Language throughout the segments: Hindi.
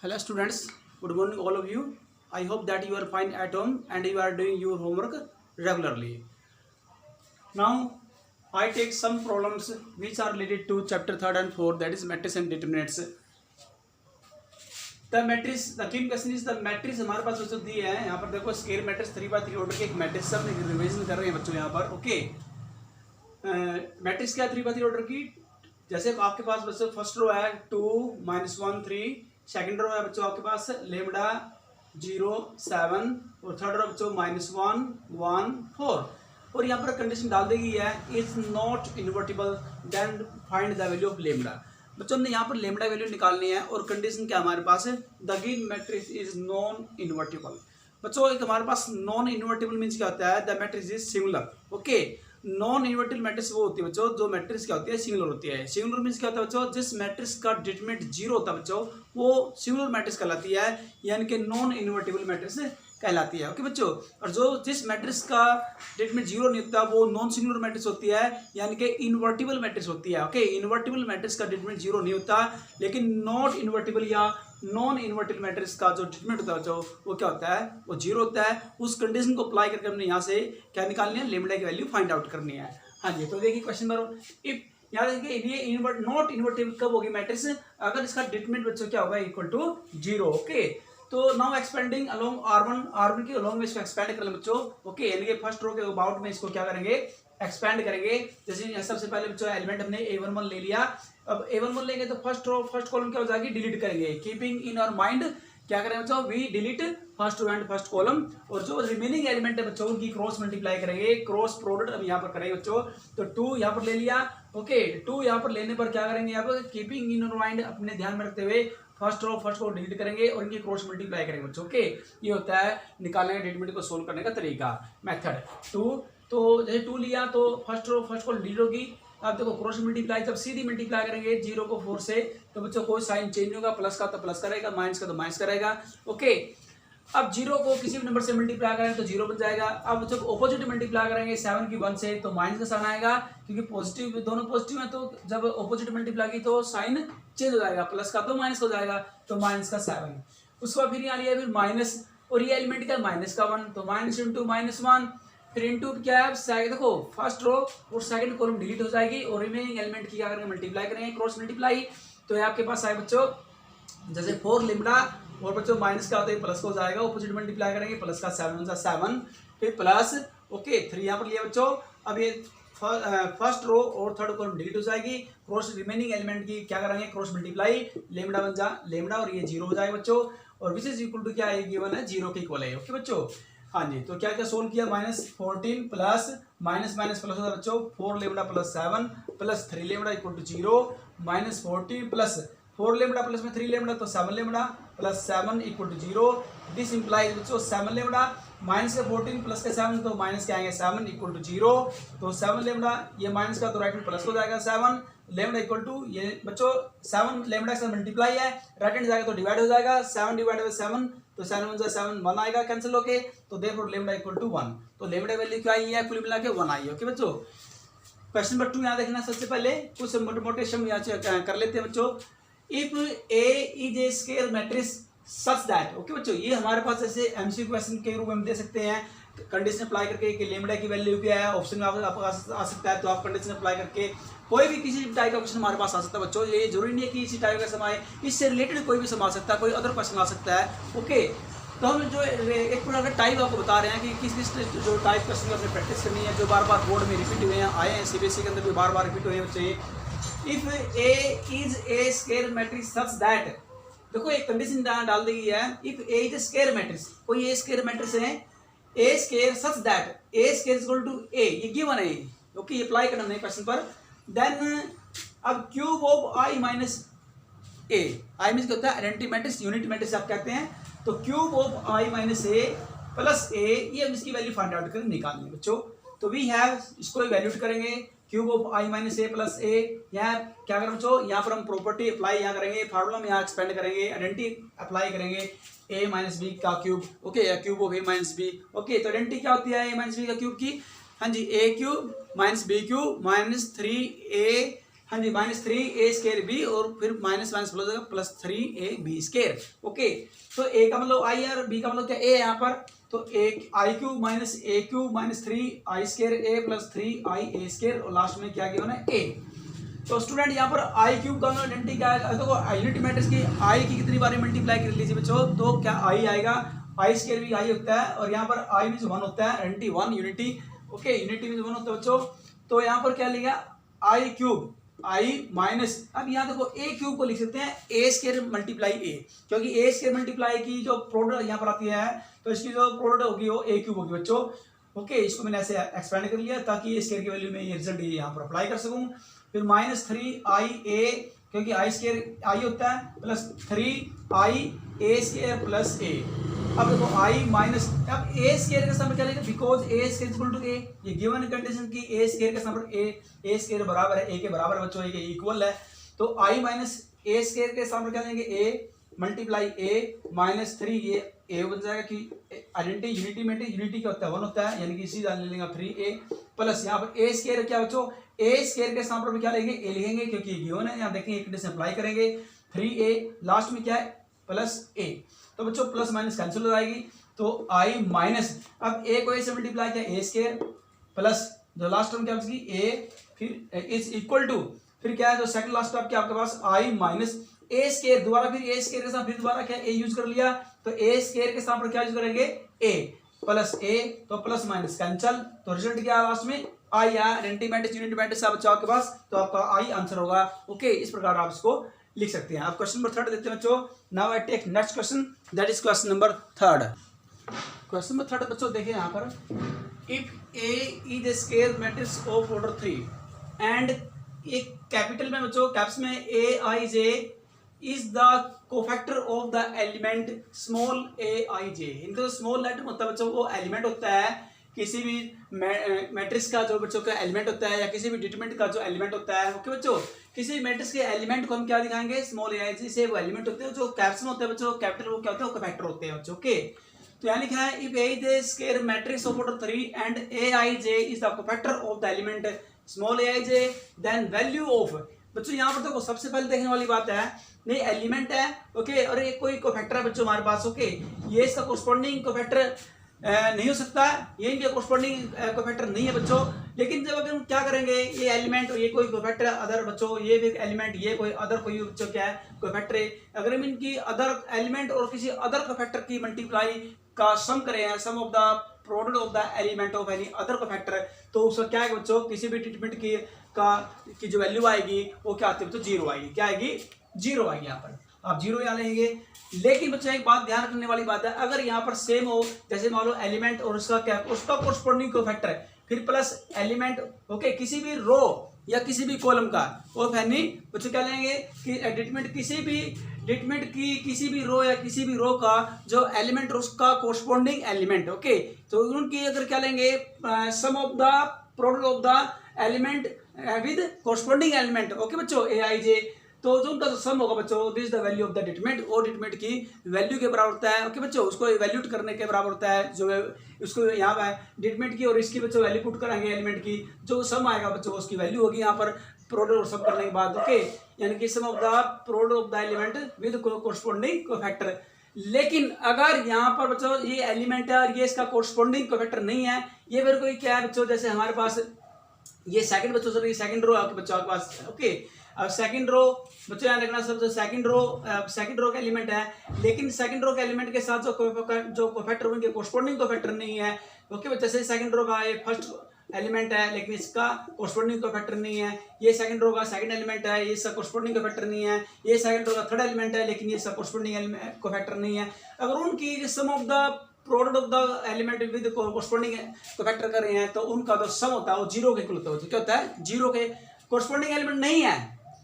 Hello students, good morning all of you. I hope that you are fine at home and you are doing your homework regularly. Now I take some problems which are related to chapter 3rd and 4th, that is matrix and determinants. The key question is the matrix हमारे पास बच्चों दी है यहाँ पर देखो स्केयर मैट्रिक्स 3x3 ऑर्डर के एक मैट्रिक्स सब रिवीजन कर रहे हैं बच्चों यहाँ पर ओके मैट्रिक्स क्या 3x3 ऑर्डर की जैसे आपके पास बच्चों फर्स्ट रो है 2 -1 3 सेकंड रो है बच्चों आपके पास लेमडा 0 7 और थर्ड रो बच्चों -1 1 4 और यहाँ पर कंडीशन डाल दी गई है is not invertible then find the value of lambda बच्चों ने यहाँ पर लेमडा वैल्यू निकालनी है और कंडीशन क्या हमारे पास है the given matrix is non invertible बच्चों एक हमारे पास नॉन इन्वर्टिबल मीन्स क्या होता है the matrix is singular okay non invertible matrix वो होती है बच्चों जो मैट्रिक्स क्या होती है सिंगुलर होती है सिंगुलर मीन्स क्या होता है बच्चों जिस मैट्रिक्स का डिटरमिनेंट जीरो होता है बच्चों वो सिंगुलर मैट्रिक्स कहलाती है यानी कि नॉन इन्वर्टिबल मैट्रिक्स कहलाती है ओके बच्चों और जो जिस मैट्रिक्स का डिटरमिनेंट जीरो नहीं होता वो नॉन सिंगुलर मैट्रिक्स होती है यानी कि इन्वर्टिबल मैट्रिक्स होती है ओके इन्वर्टिबल मैट्रिक्स का डिटरमिनेंट जीरो नहीं होता लेकिन नॉट इन्वर्टिबल या नॉन इन्वर्टिबल मैट्रिक्स का जो डिटरमिनेंट होता है जो वो क्या होता है वो जीरो होता है उस कंडीशन को अप्लाई करके हमने यहाँ से क्या निकालनी है लेमडा की वैल्यू फाइंड आउट करनी है हाँ जी तो देखिए क्वेश्चन नंबर इफ याद रखिए ये नॉट इन्वर्टिबल कब होगी मैट्रिक्स अगर इसका डिटरमिनेंट बच्चों क्या होगा इक्वल टू जीरो ओके तो नाउ एक्सपेंडिंग अलोंग R1 की अलोंग में इसको एक्सपेंड कर लें बच्चों ओके यानी कि फर्स्ट रो के अबाउट में इसको क्या करेंगे एक्सपेंड करेंगे जैसे सबसे पहले बच्चों एलिमेंट हमने A11 ले लिया अब A11 लेंगे तो फर्स्ट कॉलम क्या हो जाएगी डिलीट करेंगे कीपिंग इन आवर माइंड क्या करें बच्चों we delete first row and first column और जो रिमेनिंग एलिमेंट है बच्चों उनकी क्रॉस मल्टीप्लाई करेंगे क्रॉस प्रोडक्ट अब यहाँ पर करेंगे बच्चों तो 2 यहाँ पर ले लिया ओके 2 यहाँ पर लेने पर क्या करेंगे यहाँ पर कीपिंग इन आवर माइंड अपने ध्यान में रखते हुए फर्स्ट को डिलीट करेंगे और इनकी क्रॉस मल्टीप्लाई करेंगे बच्चों ओके ये होता है निकालने का डिटरमिनेंट को सोल्व करने का तरीका मेथड 2 तो जैसे 2 लिया तो फर्स्ट को डिलीट होगी अब देखो क्रॉस मल्टीप्लाई जब सीधी मल्टीप्लाई करेंगे 0 को 4 से तो बच्चों कोई साइन चेंज होगा प्लस का तो प्लस करेगा माइनस का तो माइनस करेगा ओके अब 0 को किसी भी नंबर से मल्टीप्लाई करें तो 0 बन जाएगा अब जब ऑपोजिट मल्टीप्लाई करेंगे 7 की 1 से तो माइनस का साइन आएगा क्योंकि पॉजिटिव दोनों पॉजिटिव है तो जब ऑपोजिट मल्टीप्लाई की तो साइन चेंज हो जाएगा प्लस का तो माइनस हो जाएगा तो माइनस का 7 उसके बाद फिर यहाँ लिया फिर माइनस और ये एलिमेंट क्या माइनस का 1 तो माइनस इंटू -1 फिर इंटू क्या है देखो फर्स्ट रो और सेकंड कॉलम डिलीट हो जाएगी और रिमेनिंग एलिमेंट की क्या करेंगे मल्टीप्लाई करेंगे क्रॉस मल्टीप्लाई तो ये आपके पास आए बच्चों जैसे 4 लिमडा और बच्चों माइनस का होता है प्लस को हो जाएगा ऑपोजिट मल्टीप्लाई करेंगे प्लस का 7 फिर प्लस ओके 3 यहाँ पर लिया बच्चों अब ये फर्स्ट रो और थर्ड कॉलम डिलीट हो जाएगी क्रॉस रिमेनिंग एलिमेंट की क्या करेंगे क्रॉस मल्टीप्लाई लेमडा बन जा लेमडा और ये 0 हो जाएगा बच्चों और विच इज इक्वल टू क्या है गिवन है 0 के इक्वल है ओके बच्चों हाँ जी तो क्या क्या सोल्व किया -14 प्लस माइनस प्लस होता है बच्चों 4 lambda plus 7 plus 3 lambda equal to 0 -14 plus 4 lambda plus में 3 लेमडा तो 7 lambda plus 7 equal to 0 this implies बच्चों 7 लेमडा माइनस के 14 प्लस के 7 तो माइनस के आएंगे 7 इक्वल टू 0 तो 7 लेमडा ये माइनस का तो राइट में प्लस हो जाएगा 7 लेमडा इक्वल टू ये बच्चों 7 लेमडा के साथ मल्टीप्लाई है राइट हैंड जाएगा तो डिवाइड हो जाएगा 7 डिवाइड बाय 7 तो 7 1 आएगा कैंसिल होके तो देयरफॉर लेमडा इक्वल टू 1 तो लेमडा वैल्यू क्या आई है कुल मिला के 1 आई है ओके बच्चों क्वेश्चन नंबर 2 यहाँ देखना सबसे पहले कुछ मोटे यहाँ कर लेते हैं बच्चों if A is a square matrix such that okay बच्चों ये हमारे पास ऐसे एमसीक्यू क्वेश्चन के रूप में दे सकते हैं कंडीशन अप्लाई करके कि लेमडा की वैल्यू क्या है ऑप्शन में आपको आ सकता है तो आप कंडीशन अप्लाई करके कोई भी किसी टाइप का क्वेश्चन हमारे पास आ सकता है बच्चों ये जरूरी नहीं है कि इसी टाइप का सम आए इससे रिलेटेड कोई भी सम आ सकता है कोई अदर क्वेश्चन आ सकता है ओके तो हम जो एक प्रकार का टाइप आपको बता रहे हैं कि किस किस जो टाइप क्वेश्चन की आपने प्रैक्टिस करनी है जो बार बार बोर्ड में रिपीट हुए हैं आए हैं सीबीएसई के अंदर भी बार बार रिपीट हुए बच्चे if A is a square matrix such that देखो एक कंडीशन डाल दी गई है if A is a square matrix कोई A स्केयर मैट्रिक्स है A square such that A square equal to A ये गिवन है ओके ये अप्लाई करना है क्वेश्चन पर देन अब cube of I minus A I means क्या होता है आइडेंटिटी मैट्रिक्स यूनिट मैट्रिक्स आप कहते हैं तो cube of I minus A plus A ये हम इसकी वैल्यू फाइंड आउट करके निकालनी है बच्चों तो वी हैव इसको इवैल्यूएट करेंगे cube of I minus A plus A यहाँ क्या करें बच्चों यहाँ पर हम प्रॉपर्टी अप्लाई यहाँ करेंगे फार्मूला में यहाँ एक्सपेंड करेंगे आइडेंटिटी अप्लाई करेंगे a माइनस बी का cube okay cube of a minus b okay तो आइडेंटिटी क्या होती है a माइनस बी का क्यूब की हाँ जी a cube minus b cube minus 3a हाँ जी, -3a² और फिर माइनस माइनस प्लस हो जाएगा +3ab²। ओके, तो a का मतलब i है और b का मतलब क्या a है यहाँ पर, तो i³ minus a³ minus 3i²a plus 3ia² और लास्ट में क्या गिवन है a। तो स्टूडेंट यहाँ पर i³ का आइडेंटिटी क्या है, देखो यूनिट मैट्रिक्स की i की कितनी बार मल्टीप्लाई कर लीजिए बच्चों, तो क्या i आएगा, i² भी i होता है और यहाँ पर i मींस 1 होता है, identity 1 unity. Okay, unity means 1 होता है बच्चों। तो यहाँ पर क्या लिखा i³ i माइनस, अब यहाँ देखो a³ को लिख सकते हैं a² मल्टीप्लाई a, क्योंकि a² मल्टीप्लाई की जो प्रोडक्ट यहाँ पर आती है तो इसकी जो प्रोडक्ट होगी वो a³ होगी बच्चों। ओके, इसको मैंने ऐसे एक्सपेंड कर लिया ताकि a² की वैल्यू में ये रिजल्ट यहाँ पर अप्लाई कर सकूं। फिर -3ia, क्योंकि i² i होता है, प्लस 3ia² प्लस a। अब देखो i माइनस, अब a² का सम क्या लेगा, because a² equal to a, ये गिवन कंडीशन की a² का सम a² बराबर है a के बराबर बच्चों, a के इक्वल है। तो i माइनस a² के सम क्या लेंगे a मल्टीप्लाई a माइनस 3 ये a बन जाएगा कि आइडेंटिटी यूनिटी में यूनिटी क्या होता है 1 होता है, यानी कि सीधा ले लेंगे 3a प्लस यहाँ पर a² क्या बच्चों, a² के स्थान पर क्या लेंगे a लिखेंगे क्योंकि ये गिवन है, यहाँ देखेंगे एक कंडीशन अप्लाई करेंगे 3a लास्ट में क्या है प्लस a, तो बच्चों प्लस माइनस कैंसिल हो जाएगी। तो i माइनस, अब a को a से मल्टीप्लाई किया a² प्लस जो लास्ट टर्म क्या बचेगी a, फिर इज इक्वल टू, फिर क्या है जो सेकंड लास्ट टर्म क्या आपके पास i माइनस a², दोबारा फिर a² के साथ फिर दोबारा क्या a यूज कर लिया, तो a² के साथ पर क्या यूज करेंगे a प्लस a, तो प्लस माइनस कैंसिल, तो रिजल्ट क्या है लास्ट में i या आइडेंटिटी मैट्रिक्स यूनिट मैट्रिक्स आप बच्चों आपके पास, तो आपका i आंसर होगा। ओके, इस प्रकार आप इसको लिख सकते हैं। आप क्वेश्चन नंबर 3 देखते हैं बच्चों। Now I take next question, that is question number 3। Question number 3 बच्चों देखिए यहाँ पर, if a is a square matrix of order 3 and एक कैपिटल में बच्चों कैप्स में aij is the cofactor of the element small aij, इनका स्मॉल लेटर होता है बच्चों, वो एलिमेंट होता है किसी भी मैट्रिक्स का जो बच्चों का एलिमेंट होता है या किसी भी डिटरमिनेंट का जो एलिमेंट होता है। ओके बच्चों, किसी भी मैट्रिक्स के एलिमेंट को हम क्या दिखाएंगे स्मॉल aij से, वो एलिमेंट होते हैं जो कैप्स में होते हैं बच्चों, कैपिटल वो क्या होते हैं कोफैक्टर होते हैं बच्चों। ओके, तो यहाँ लिखा है if a is a square matrix of order 3 and aij is the cofactor of the element small aij, then value of, बच्चों यहाँ पर तो सबसे पहले देखने वाली बात है, नहीं एलिमेंट है ओके, और एक कोई कोफैक्टर है बच्चों हमारे पास। ओके, ये इसका कोरस्पॉन्डिंग कोफैक्टर नहीं हो सकता है, ये इनके कोरस्पॉन्डिंग कोफैक्टर नहीं है बच्चों। लेकिन जब अगर हम क्या करेंगे, ये एलिमेंट और ये कोई कोफैक्टर अदर बच्चों, ये भी एलिमेंट ये कोई अदर कोई बच्चों क्या है कोफैक्टर है, अगर हम इनकी अदर एलिमेंट और किसी अदर कोफैक्टर की मल्टीप्लाई का सम करें, sum of the product of the element of any other cofactor, तो उसका क्या है बच्चों, किसी भी ट्रीटमेंट की जो वैल्यू आएगी वो क्या आती है बच्चों, जीरो आएगी। क्या आएगी, जीरो आएगी। यहाँ पर आप जीरो यहाँ लेंगे। लेकिन बच्चों एक बात ध्यान रखने वाली बात है, अगर यहाँ पर सेम हो, जैसे मान लो एलिमेंट और उसका क्या उसका कोरस्पॉन्डिंग कोफैक्टर है, फिर प्लस एलिमेंट ओके किसी भी रो या किसी भी कॉलम का, वो फैनी बच्चों क्या लेंगे कि डिटरमिनेंट किसी भी रो या किसी भी रो का जो एलिमेंट उसका कोरस्पॉन्डिंग एलिमेंट। ओके, तो उनकी अगर क्या लेंगे sum of the product of the element with corresponding element. Okay बच्चों, aij, तो जो उनका जो सम होगा बच्चों this is the value of the determinant, और डिटरमिनेंट की वैल्यू के बराबर होता है। ओके बच्चों, उसको इवैल्यूएट करने के बराबर होता है, जो उसको यहाँ पर डिटरमिनेंट की और इसकी बच्चों वैल्यू पुट करेंगे एलिमेंट की, जो सम आएगा बच्चों उसकी वैल्यू होगी यहाँ पर प्रोडक्ट और सम करने के बाद। ओके, यानी कि sum of the product of the element with corresponding cofactor. लेकिन अगर यहाँ पर बच्चों ये एलिमेंट है और ये इसका कोरस्पॉन्डिंग कोफैक्टर नहीं है, ये फिर कोई क्या है बच्चों, जैसे हमारे पास ये सेकंड बच्चों सर, ये सेकंड रो आपके बच्चों के पास। ओके, अब सेकंड रो बच्चों याद रखना सब, सेकंड रो का एलिमेंट है, लेकिन सेकंड रो के एलिमेंट के साथ जो कोफैक्टर उनके कोरस्पॉन्डिंग कोफैक्टर नहीं है। ओके बच्चे, जैसे सेकंड रो का ये फर्स्ट एलिमेंट है लेकिन इसका कोरस्पॉन्डिंग कोफैक्टर नहीं है, ये सेकंड रो का सेकंड एलिमेंट है, ये इसका कोरस्पॉन्डिंग कोफैक्टर नहीं है, ये सेकंड रो का थर्ड एलिमेंट है लेकिन ये इसका कोरस्पॉन्डिंग कोफैक्टर नहीं है। अगर उनकी sum of the product of the element with corresponding cofactor कर रहे हैं, तो उनका जो सम होता है वो जीरो के इक्वल होता है। क्या होता है, जीरो के। कोरस्पॉन्डिंग एलिमेंट नहीं है,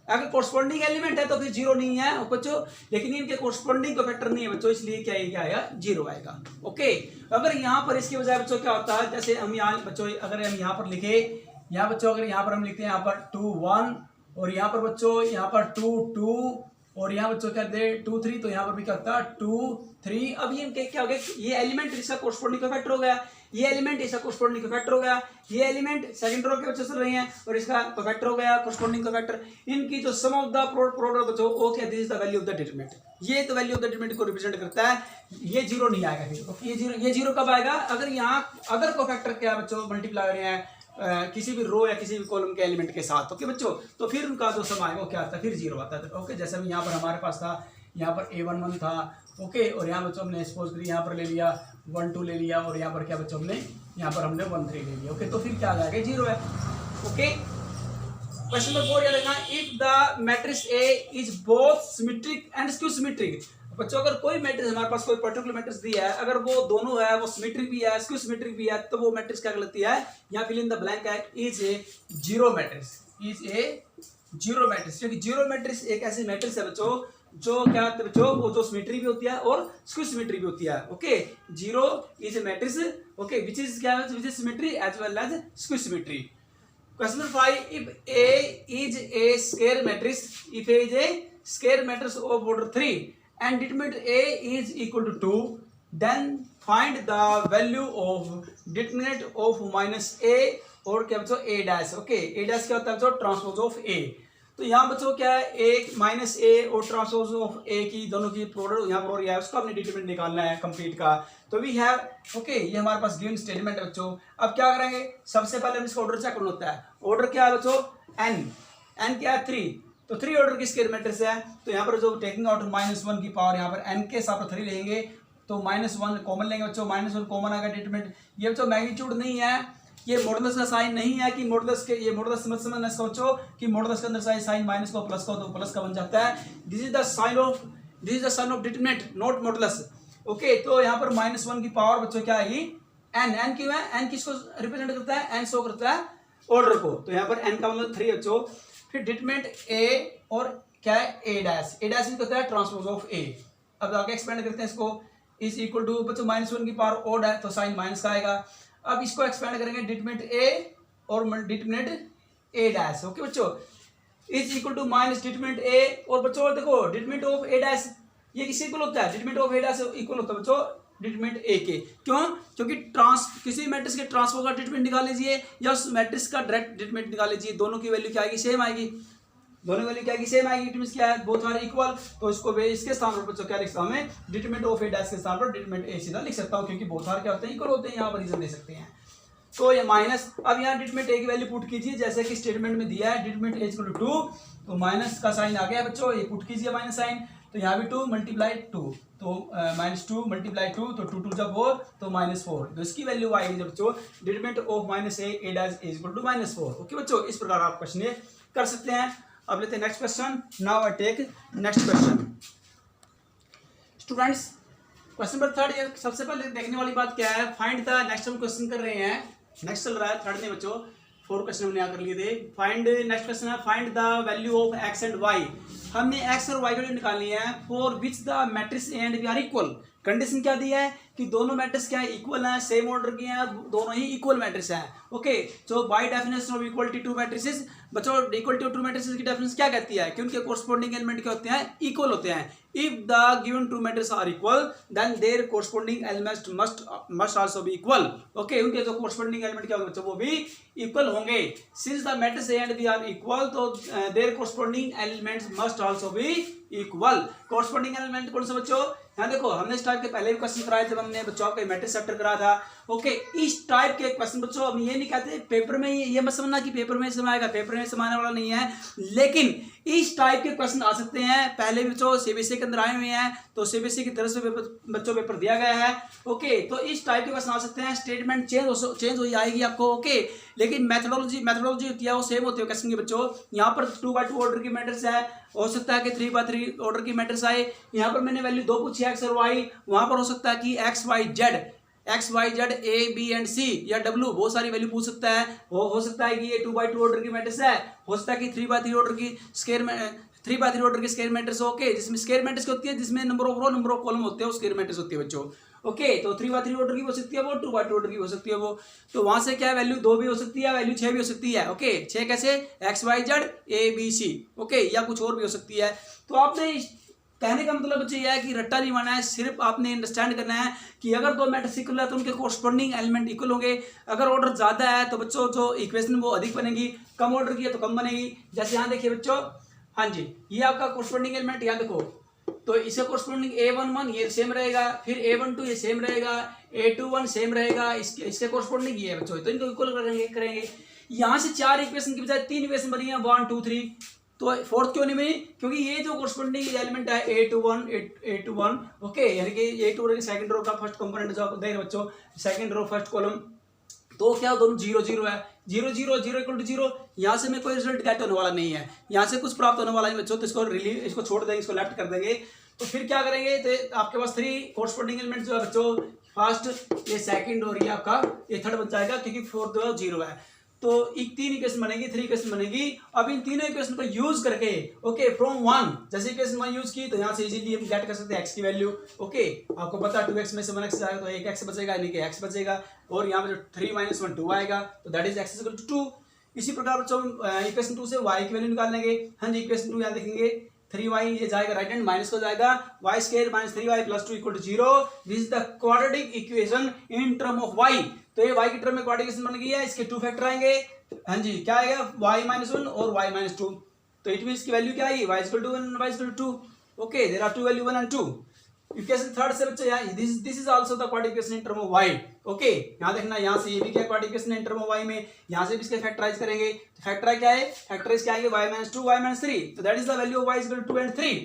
अगर कोरस्पॉन्डिंग एलिमेंट है तो फिर जीरो नहीं है बच्चों, लेकिन इनके कोरस्पॉन्डिंग कोफैक्टर नहीं है बच्चों, इसलिए क्या आएगा, जीरो आएगा। ओके, अगर यहाँ पर इसके बजाय बच्चों क्या होता है, जैसे हम यहाँ बच्चों अगर हम यहाँ पर लिखे, यहाँ बच्चों अगर यहाँ पर हम लिखते हैं यहाँ पर 2 1 और यहाँ पर बच्चों यहाँ पर 2 2 और यहाँ बच्चों क्या दे 2 3, तो यहाँ पर भी क्या होता है 2 3। अब ये क्या हो गया, ये एलिमेंट इसका कोरस्पॉन्डिंग कोफैक्टर हो गया, ये एलिमेंट इसका कोफैक्टर फैक्टर हो गया, ये एलिमेंट सेकंड रो के बच्चे चल रहे हैं और इसका फैक्टर हो गया कोरस्पोंडिंग फैक्टर। इनकी जो सम ऑफ द प्रोडक्ट बच्चों okay this is the value of the determinant. ये तो वैल्यू ऑफ द डिटरमिनेंट को रिप्रेजेंट करता है। ये जीरो नहीं आएगा फिर, ओके ये जीरो कब आएगा, अगर यहाँ अगर कोफैक्टर क्या बच्चों मल्टीप्लाई हो रहे हैं किसी भी रो या किसी भी कॉलम के एलिमेंट के साथ, ओके बच्चों, तो फिर उनका जो सम आएगा वो क्या आता है, फिर जीरो आता है। ओके जैसे अभी यहाँ पर हमारे पास था, यहाँ पर A11 था, ओके, और यहाँ बच्चों हमने सपोज करिए यहाँ पर ले लिया 1 2 ले लिया, और यहाँ पर क्या बच्चों हमने यहाँ पर हमने 1 3 ले लिया, ओके, तो फिर क्या आ जाएगा, जीरो है। ओके क्वेश्चन नंबर 4 याद रखना, if the matrix A is both symmetric and skew symmetric. बच्चों अगर कोई मैट्रिक्स हमारे पास कोई पर्टिकुलर मैट्रिक्स दिया है, अगर वो दोनों है, वो सिमेट्रिक भी है स्क्यू सिमेट्रिक भी है, तो वो मैट्रिक्स क्या कहलाती है, यहाँ फिल इन द ब्लैंक है, is a zero matrix, is a zero matrix. क्योंकि जीरो मैट्रिक्स एक ऐसी मैट्रिक्स है बच्चों जो क्या बच्चों वो जो सिमेट्री भी होती है और स्क्यू सिमेट्री भी होती है। Okay zero is a matrix, okay which is क्या है, which is symmetry as well as skew symmetry. Question number 5, if A is a square matrix, if A is a square matrix of order 3 and determinant A is equal to 2, then find the value of determinant of minus A और क्या बच्चों A dash। Okay A dash क्या होता है बच्चों, ट्रांसपोज ऑफ A। तो यहाँ बच्चों क्या है, A माइनस A और ट्रांसपोज ऑफ A की दोनों की प्रोडक्ट यहाँ पर है, उसका हमने डिटरमिनेंट निकालना है कंप्लीट का। तो वी हैव ओके ये हमारे पास गिवन स्टेटमेंट है बच्चों। अब क्या करेंगे, सबसे पहले हम इसका ऑर्डर चेक करना होता है। ऑर्डर क्या है बच्चों, n क्या है 3, तो 3 ऑर्डर की स्क्वायर मैट्रिक्स है। तो यहाँ पर जो टेकिंग आउट -1 की पावर यहाँ पर n के हिसाब पर 3 लेंगे, तो -1 कॉमन लेंगे बच्चों, -1 कॉमन आएगा डिटरमिनेंट। ये बच्चों मैग्नीट्यूड नहीं है, ये मॉडुलस का साइन नहीं है कि मॉडुलस के, ये मॉडुलस समझना सोचो कि मॉडुलस के अंदर साइन माइनस को प्लस को तो प्लस का बन जाता है। This is the sign of determinant not modulus. Okay तो यहाँ पर -1 की पावर बच्चों क्या आएगी, n क्यों है, n किसको रिप्रेजेंट करता है, n शो करता है ऑर्डर को। तो यहाँ पर n का मतलब 3 बच्चों। फिर डिटरमिनेंट A और क्या है A डैश होता है ट्रांसपोज ऑफ A। अब आगे एक्सपेंड करते हैं इसको, इज इक्वल टू बच्चों -1 की पावर ओड है तो साइन माइनस का आएगा। अब इसको एक्सपेंड करेंगे डिटरमिनेंट A और डिटरमिनेंट A डैश, ओके बच्चों, is equal to minus determinant A और बच्चों देखो डिटरमिनेंट ऑफ A डैश ये किसी इक्वल होता है, determinant of A dash equal होता है बच्चों डिटरमिनेंट A के। क्यों, क्योंकि किसी मैट्रिक्स के ट्रांसपोज का डिटरमिनेंट निकाल लीजिए या उस मैट्रिक्स का डायरेक्ट डिटरमिनेंट निकाल लीजिए, दोनों की वैल्यू क्या आएगी, सेम आएगी, दोनों वैल्यू क्या आएगी, सेम आएगी। इट मींस क्या है, बोथ आर इक्वल। तो इसको इसके स्थान पर बच्चों क्या लिख सकता हूं मैं, डिटरमिनेंट ऑफ A डैश के स्थान पर डिटरमिनेंट A सीधा लिख सकता हूं, क्योंकि बोथ आर क्या होते हैं, इक्वल होते हैं। यहाँ पर रीजन दे सकते हैं। तो ये माइनस, अब यहाँ डिटरमिनेंट A की वैल्यू पुट कीजिए जैसे कि स्टेटमेंट में दिया है, डिटरमिनेंट A इक्वल टू 2, तो माइनस का साइन आ गया बच्चों, ये पुट कीजिए माइनस साइन, तो यहाँ भी 2 मल्टीप्लाई 2, तो -2 मल्टीप्लाई 2, तो 2 2 जब 4 तो -4, तो इसकी वैल्यू आएगी जब बच्चों determinant of A dash is equal to -4। Okay बच्चों, इस प्रकार आप क्वेश्चन ये कर सकते हैं। अब लेते हैं next question. Now I take next question. Students question number 3 सबसे पहले देखने वाली बात क्या है, फाइंड द नेक्स्ट हम क्वेश्चन कर रहे हैं, नेक्स्ट चल रहा है 3rd में बच्चों, 4 क्वेश्चन हमने यहाँ कर लिए थे। फाइंड नेक्स्ट क्वेश्चन है find the value of x and y। हमने x और y वैल्यू निकालनी है for which the matrix A and B are equal. Condition क्या दी है कि दोनों मैट्रिक्स क्या है, इक्वल है, सेम ऑर्डर की हैं, दोनों ही इक्वल मैट्रिक्स हैं। Okay so by definition of equality to matrices, बच्चों इक्वलिटी ऑफ टू मैट्रिसेस की डेफिनेशन क्या कहती है कि उनके कोरस्पोंडिंग एलिमेंट क्या होते हैं, इक्वल होते हैं। If the given two matrix are equal then their corresponding elements must also be equal. Okay उनके जो कोरस्पोंडिंग एलिमेंट क्या होंगे बच्चों, वो भी इक्वल होंगे। Since the matrix A and B are equal, तो their corresponding elements must also be equal. Corresponding element कौन सा बच्चों, यहाँ देखो हमने इस टाइप के पहले भी क्वेश्चन कराए जब हमने बच्चों का मैट्रिक्स चैप्टर करा था। ओके इस टाइप के क्वेश्चन बच्चों हम ये नहीं कहते पेपर में ये मत समझना कि पेपर में समाएगा, पेपर में समाने वाला नहीं है, लेकिन इस टाइप के क्वेश्चन आ सकते हैं। पहले बच्चों सीबीएसई के अंदर आए हुए हैं, तो सीबीएसई की तरफ से बच्चों पेपर दिया गया है। ओके तो इस टाइप के क्वेश्चन आ सकते हैं, स्टेटमेंट चेंज हो जाएगी आपको। ओके लेकिन मैथोडोलॉजी होती है वो सेम होती है क्वेश्चन की बच्चों। यहाँ पर 2x2 ऑर्डर की मैट्रिक्स है, हो सकता है कि 3x3 ऑर्डर की मैट्रिक्स आए। यहाँ पर मैंने वैल्यू 2 पूछी x और y, वहां पर हो सकता है कि x y z a b and c या w बहुत सारी वैल्यू पूछ सकता है। हो सकता है कि ये 2x2 ऑर्डर की मैट्रिक्स है, हो सकता है कि 3x3 ऑर्डर की स्क्वायर ऑर्डर की स्क्वायर मैट्रिक्स ओके, जिसमें स्क्वायर मैट्रिक्स होती है, जिसमें number of row number of column होते हैं, वो स्क्वायर मैट्रिक्स होती है बच्चों। ओके तो 3x3 ऑर्डर की हो सकती है वो, 2x2 ऑर्डर की हो सकती है वो। तो वहां से क्या वैल्यू 2 भी हो सकती है, वैल्यू 6 भी हो सकती है। ओके 6 कैसे, x y z a b c, okay या कुछ और भी हो सकती है। तो आपने कहने का मतलब बच्चों यह है कि रट्टा नहीं मारना है, सिर्फ आपने अंडरस्टैंड करना है कि अगर दो मैट्रिक्स इक्वल है तो उनके कोरस्पॉन्डिंग एलिमेंट इक्वल होंगे। अगर ऑर्डर ज्यादा है तो बच्चों जो इक्वेशन वो अधिक बनेगी, कम ऑर्डर की है तो कम बनेगी। जैसे यहाँ देखिए बच्चों, हाँ जी, ये आपका कोरस्पॉन्डिंग एलिमेंट यहाँ देखो, तो इसका कोरस्पॉन्डिंग A11 ये सेम रहेगा, फिर A12 ये सेम रहेगा, A21 सेम रहेगा, इसके कोरस्पॉन्डिंग ये है बच्चों, तो इनको इक्वल करेंगे। यहाँ से 4 इक्वेशन की बजाय 3 इक्वेशन बनी है 1 2 3, तो फोर्थ क्यों नहीं बनी? क्योंकि ये जो कोरस्पॉन्डिंग एलिमेंट है A21 ओके, यानी कि A21 सेकंड रो का फर्स्ट कंपोनेंट जो आपको देख रहे बच्चों, सेकंड रो फर्स्ट कॉलम, तो क्या दोनों 0 0 है, 0 0 0 इक्वल टू 0। यहाँ से में कोई रिजल्ट गेट होने वाला नहीं है, यहाँ से कुछ प्राप्त होने वाला है बच्चों, तो इसको छोड़ देंगे, इसको लेफ्ट कर देंगे। तो फिर क्या करेंगे, तो आपके पास 3 कोरस्पॉन्डिंग एलिमेंट जो है बच्चों, फर्स्ट, ये सेकंड और ये आपका ये थर्ड बन जाएगा, क्योंकि फोर्थ जो 0 है। तो एक 3 इक्वेशन बनेगी, 3 इक्वेशन बनेगी। अब इन तीनों इक्वेशन को यूज करके ओके फ्रॉम 1, जैसे इक्वेशन 1 यूज की तो यहाँ से इजीली हम गेट कर सकते हैं x की वैल्यू। ओके, आपको पता है 2x में से 1x जाएगा तो 1x बचेगा, यानी कि x बचेगा, और यहाँ पे जो 3 - 1 2 आएगा, तो दैट इज x = 2। इसी प्रकार बच्चों इक्वेशन 2 से y की वैल्यू निकाल लेंगे। हाँ जी, इक्वेशन 2 यहाँ देखेंगे, 3y ये जाएगा राइट हैंड, माइनस को जाएगा, y² - 3y + 2 = 0। This is the quadratic equation in term of y। तो ये y की टर्म में क्वाड्रेटिक इक्वेशन बन गई है, इसके 2 फैक्टर आएंगे। हाँ जी, क्या आएगा, y - 1 और y - 2, तो इट मींस की वैल्यू क्या आएगी, y = 1 and y = 2। Okay, there are 2 value 1 and 2। Equation third से बच्चे यहाँ this is also the quadratic equation in term of y। Okay, यहाँ देखना, यहाँ से ये भी क्या quadratic equation in term of y में, यहाँ से भी इसके फैक्टराइज करेंगे, तो फैक्टर क्या है, फैक्टराइज क्या आएंगे, y - 2 y - 3, तो that is the value of y = 2 and 3।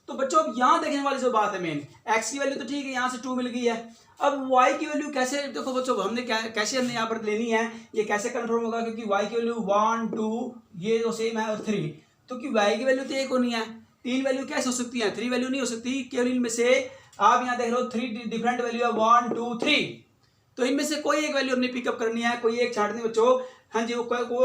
तो बच्चों अब यहाँ देखने वाली जो बात है मेन, x की वैल्यू तो ठीक है, यहाँ से 2 मिल गई है। अब y की वैल्यू कैसे, देखो बच्चों हमने कैसे हमने यहाँ पर लेनी है, ये कैसे कंफर्म होगा, क्योंकि y की वैल्यू 1 2 ये जो सेम है, और 3, तो कि y की वैल्यू तो एक होनी है, 3 वैल्यू कैसे हो सकती है, 3 वैल्यू नहीं हो सकती, केवल इनमें से आप यहाँ देख रहे हो 3 डिफरेंट वैल्यू है 1 2 3, तो इनमें से कोई एक वैल्यू हमने पिकअप करनी है, कोई एक छाटनी बच्चों। हाँ जी, वो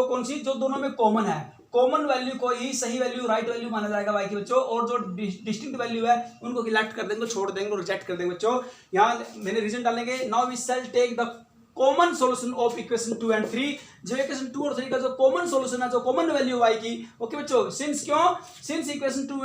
कौन सी, जो दोनों में कॉमन है, कॉमन वैल्यू को ही सही वैल्यू, राइट वैल्यू माना जाएगा y की बच्चों, और जो डिस्टिंक्ट वैल्यू है उनको सिलेक्ट कर देंगे, छोड़ देंगे और रिजेक्ट कर देंगे बच्चों। यहाँ मैंने रीजन डालेंगे, now we shall take the common solution of equation 2 and 3। जो इक्वेशन 2 और 3 का जो कॉमन सॉल्यूशन है, जो कॉमन वैल्यू y की, ओके बच्चों, सिंस क्यों, since equation 2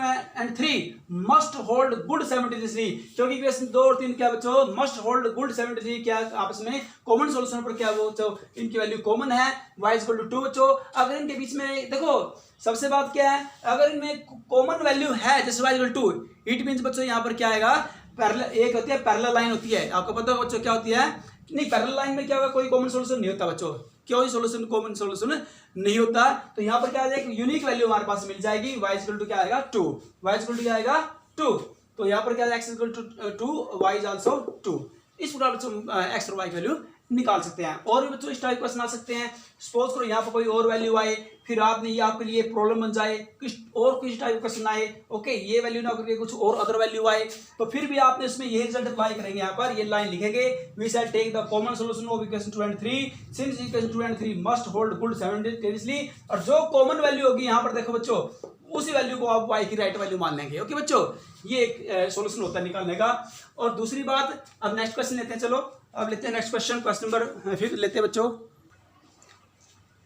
and 3 must hold good symmetry, क्योंकि इक्वेशन 2 और 3 क्या बच्चों, मस्ट होल्ड गुड सिमेट्री, क्या आपस में कॉमन सॉल्यूशन पर क्या वो बच्चों, इनकी वैल्यू कॉमन है, y = 2 बच्चों। अगर इनके बीच में देखो सबसे बात क्या है, अगर इनमें कॉमन वैल्यू है जैसे y = 2, इट मींस बच्चों यहाँ पर क्या आएगा, पैरेलल, एक होती है पैरेलल लाइन होती है, आपको पता है बच्चों क्या होती है, नहीं पैरेलल लाइन में क्या होगा, कोई कॉमन सॉल्यूशन नहीं होता बच्चों, क्यों सॉल्यूशन कॉमन सॉल्यूशन नहीं होता, तो यहाँ पर क्या आ जाएगा, यूनिक वैल्यू हमारे पास मिल जाएगी, y = क्या आएगा 2, y = क्या आएगा 2, तो यहाँ पर क्या x = 2 y is also 2। इस प्रकार बच्चों x और y की वैल्यू निकाल सकते हैं। और भी बच्चों इस टाइप क्वेश्चन आ सकते हैं, सपोज करो यहाँ पर कोई और वैल्यू आए, फिर आपने ये आपके लिए प्रॉब्लम बन जाए, कुछ टाइप क्वेश्चन आए, ओके, ये वैल्यू ना करके कुछ और अदर वैल्यू आए, तो फिर भी आपने इसमें यही रिजल्ट अप्लाई करेंगे। यहाँ पर ये लाइन लिखेंगे, we shall take the common solution of equation 2 and 3 since equation 2 and 3 must hold good symmetrically, और जो कॉमन वैल्यू होगी यहाँ पर देखो बच्चों, उसी वैल्यू को आप y की राइट वैल्यू मान लेंगे। ओके बच्चों, ये एक सॉल्यूशन होता है निकालने का। और दूसरी बात, अब नेक्स्ट क्वेश्चन लेते हैं, चलो अब लेते हैं नेक्स्ट क्वेश्चन, क्वेश्चन नंबर 5 लेते हैं बच्चों।